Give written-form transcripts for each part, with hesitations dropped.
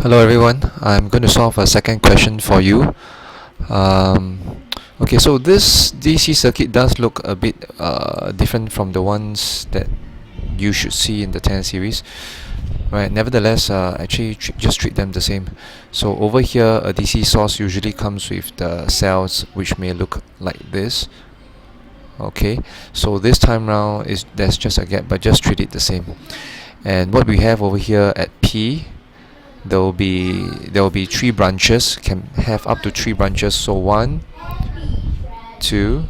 Hello everyone, I'm going to solve a second question for you. Um, okay, so this DC circuit does look a bit different from the ones that you should see in the 10 series. Right, nevertheless, actually just treat them the same. So over here, a DC source usually comes with the cells which may look like this. Okay, so this time round there's just a gap, but just treat it the same. And what we have over here at P, there will be three branches, can have up to three branches, so 1, 2,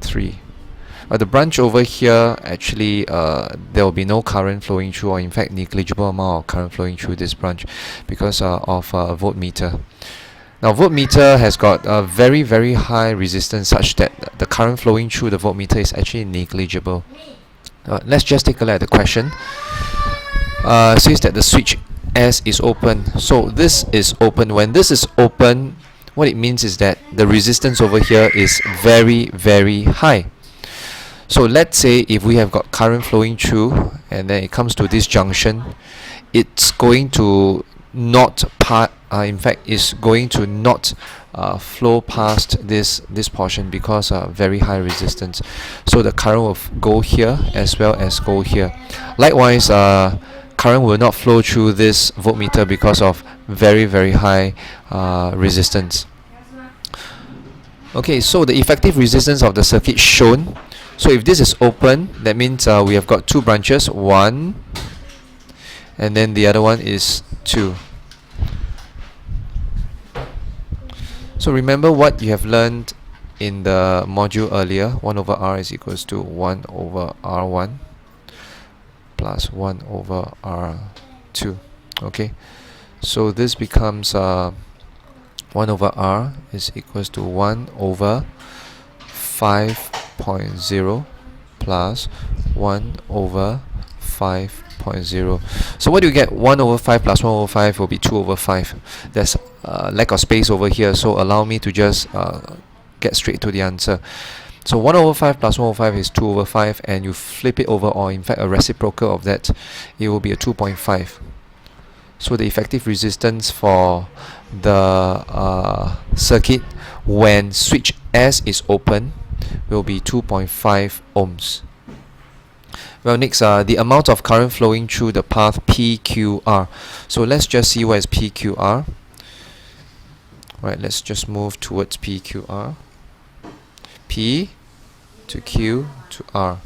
3. The branch over here, actually there will be no current flowing through, or in fact negligible amount of current flowing through this branch because of voltmeter. Now voltmeter has got a very high resistance such that the current flowing through the voltmeter is actually negligible. Let's just take a look at the question. Says that the switch S is open, so this is open. When this is open, what it means is that the resistance over here is very high. So let's say if we have got current flowing through and then it comes to this junction, it's going to not in fact is going to not flow past this portion because very high resistance, so the current will go here as well as go here. Likewise, current will not flow through this voltmeter because of very high resistance. Okay, so the effective resistance of the circuit shown. So if this is open, that means we have got two branches, 1 and then the other one is 2. So remember what you have learned in the module earlier. 1 over R is equals to 1 over R1 plus 1 over R2. Okay, so this becomes 1 over R is equals to 1 over 5.0 plus 1 over 5.0. So what do you get? 1 over 5 plus 1 over 5 will be 2 over 5. There's lack of space over here, so allow me to just get straight to the answer. So 1 over 5 plus 1 over 5 is 2 over 5, and you flip it over, or in fact a reciprocal of that, it will be a 2.5. So the effective resistance for the circuit when switch S is open will be 2.5 ohms. Well, next, the amount of current flowing through the path PQR. So let's just see what is PQR. Right, let's just move towards PQR. P to Q to R.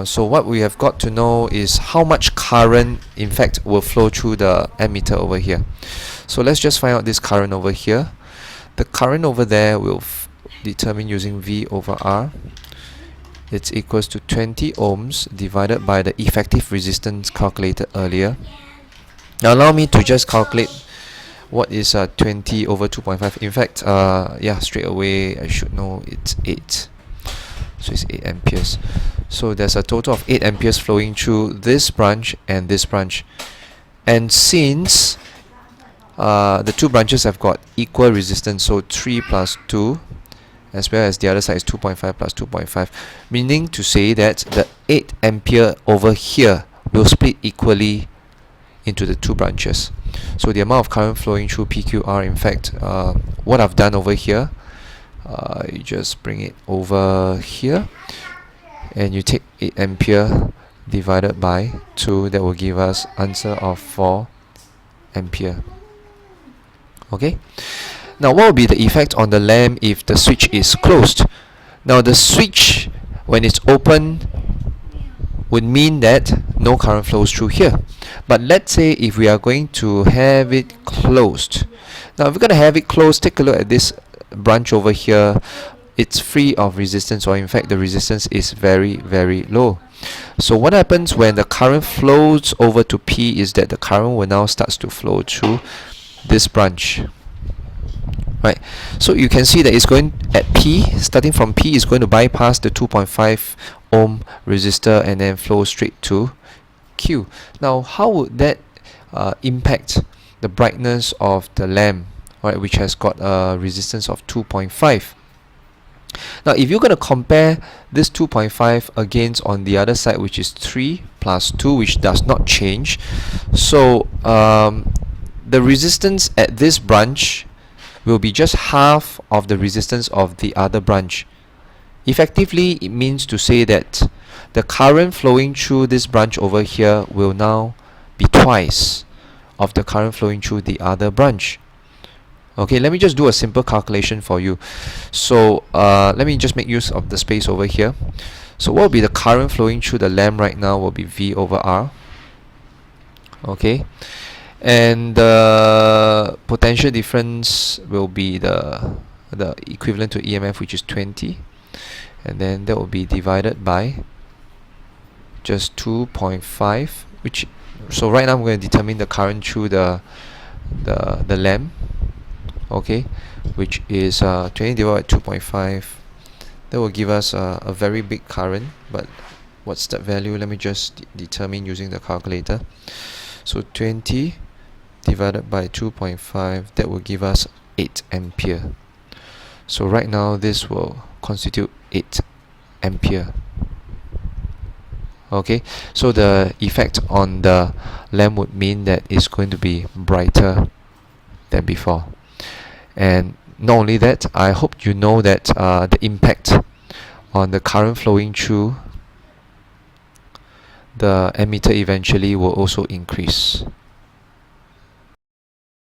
So what we have got to know is how much current in fact will flow through the ammeter over here. So let's just find out this current over here. The current over there will determine using V over R. It's equals to 20 ohms divided by the effective resistance calculated earlier. Now allow me to just calculate what is 20 over 2.5. In fact, yeah, straight away I should know it's 8. So it's 8 amperes. So there's a total of 8 amperes flowing through this branch and this branch. And since the two branches have got equal resistance, so 3 plus 2, as well as the other side is 2.5 plus 2.5, meaning to say that the 8 ampere over here will split equally into the two branches. So the amount of current flowing through PQR, in fact, what I've done over here, you just bring it over here and you take 8 ampere divided by 2, that will give us answer of 4 ampere. Okay, now what will be the effect on the lamp if the switch is closed? Now the switch, when it's open, would mean that no current flows through here. But let's say if we are going to have it closed. Now if we're going to have it closed, take a look at this branch over here. It's free of resistance, or in fact the resistance is very low. So what happens when the current flows over to P is that the current will now starts to flow through this branch. Right, so you can see that it's going at P, starting from P, is going to bypass the 2.5 ohm resistor and then flow straight to Q. Now how would that impact the brightness of the lamp, right, which has got a resistance of 2.5? Now if you're going to compare this 2.5 against on the other side, which is 3 plus 2, which does not change, so the resistance at this branch will be just half of the resistance of the other branch. Effectively, it means to say that the current flowing through this branch over here will now be twice of the current flowing through the other branch. Okay, let me just do a simple calculation for you. So let me just make use of the space over here. So what will be the current flowing through the lamp right now will be V over R. Okay, and the potential difference will be the equivalent to EMF, which is 20, and then that will be divided by just 2.5, which, so right now I'm going to determine the current through the lamp, okay, which is 20 divided by 2.5. that will give us a very big current, but what's that value? Let me just determine using the calculator. So 20 divided by 2.5, that will give us 8 ampere. So right now this will constitute 8 ampere. Okay, so the effect on the lamp would mean that it's going to be brighter than before. And not only that, I hope you know that the impact on the current flowing through the emitter eventually will also increase.